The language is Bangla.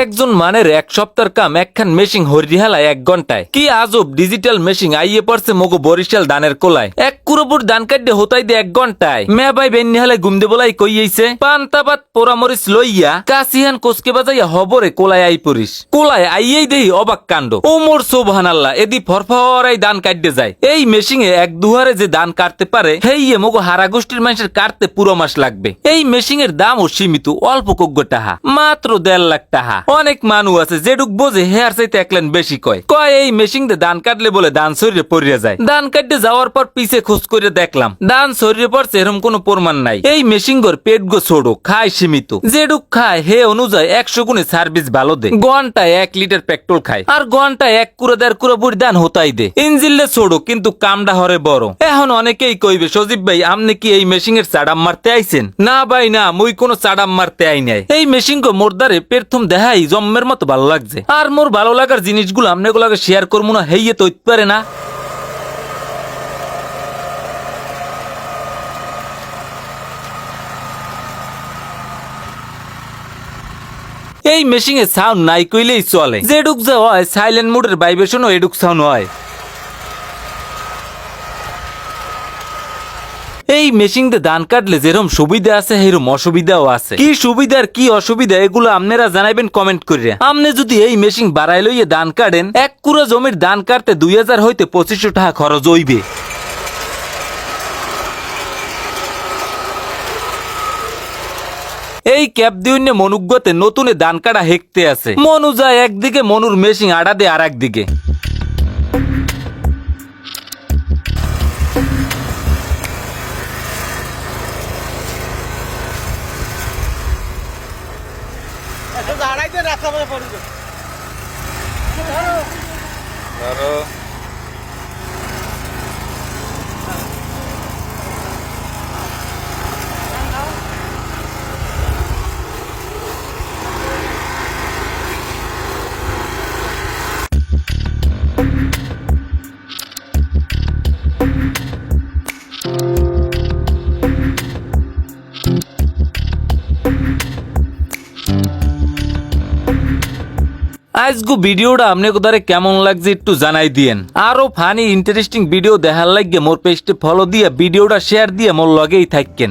একজন মানের এক সপ্তাহের কাম একখান মেশিন হরি হেলায় 1 ঘন্টায়। কি আজব ডিজিটাল মেশিন আইয়ে পড়ছে মগো বরিশাল দানের কোলায়। এক কুরোপুর দান কাটে হতাই দে 1 ঘন্টায়। মে ভাই বেন্নি হেলায় গুমদে বলাই কইয়েছে পান্তাবাত পোড়ামরিচ লইয়া কাসিহান কোসকে বাজাইয়া হবরে কোলায় আই পড়িস। কোলায় আইয়েই দেই অবাক কাণ্ড। ও মোর সুবহানাল্লাহ, এদি ফরফরাই দান কাটতে যায়। এই মেশিনে এক দুহারে যে দান কাটতে পারে হেইয়ে মগো হারা গোষ্ঠীর মানুষের কাটতে পুরো মাস লাগবে। এই মেশিনের দামও সীমিত, অল্প কগ্য টাহা, মাত্র 1.5 লাখ টাহা। অনেক মানুষ আছে যেটুক বোঝে হেয়ার চাইতে 1 লাখ বেশি কয় এই মেশিন দিয়ে দান কাটলে বলে দান শরীরে পড়িয়া যায়। দান কাটতে যাওয়ার পর পিছে খোঁজ করে দেখলাম দান শরীরে পড়ছে এরকম কোনো প্রমাণ নাই। এই মেশিন গোর পেট গো ছোট, খায় সীমিত, যেটুক খায় হে অনুযায়ী 100 গুণে সার্ভিস ভালো দে। ঘন্টায় 1 লিটার পেট্রোল খায় আর ঘন্টায় 1 কুড়ো 1.5 কুড়ো বুড়ি দান হতাই দে। ইঞ্জিনলে ছোট কিন্তু কামডা হরে বড়। এখন অনেকেই কইবে সজীব ভাই আপনি কি এই মেশিনের চাড়াম মারতে আইছেন? না ভাই না, মুই কোনো চাড়াম মারতে আই নাই। এই মেশিন গো মোর দ্বারে প্রথম দেখাই জম্মের মতো ভালো লাগছে। আর মোর ভালো লাগার জিনিসগুলো আপনাগুলোকে শেয়ার করবো না হেইয়ে তো পারে না। এই মেশিনে সাউন্ড নাই কইলেই চলে, যেডুক যা হয় সাইলেন্ট মোডের ভাইব্রেশনও এডুক সাউন্ড হয়। এই মেশিন দিয়ে দান কাটলে যেরকম সুবিধা আছে সেরকম অসুবিধাও আছে। কি সুবিধা আর কি অসুবিধা এগুলো আপনারা জানাবেন কমেন্ট করে। আপনি যদি এই মেশিন বাড়াই লইয়ে দান কাটেন 1 কুড়ো জমির দান কাটতে 2000 হইতে 2500 টাকা খরচ হইবে। এই ক্যাপ দিউনে মনুগ্যতে নতুনে দান কাটা হেকতে আছে। মনু যায় একদিকে, মনুর মেশিন আড়া দে আর একদিকে। আজগো ভিডিওটা আপনাকে দ্বারা কেমন লাগছে একটু জানাই দিয়েন। আরো ফানি ইন্টারেস্টিং ভিডিও দেখার লাগিয়ে মোর পেজটা ফলো দিয়ে ভিডিওটা শেয়ার দিয়ে মোর লগেই থাকেন।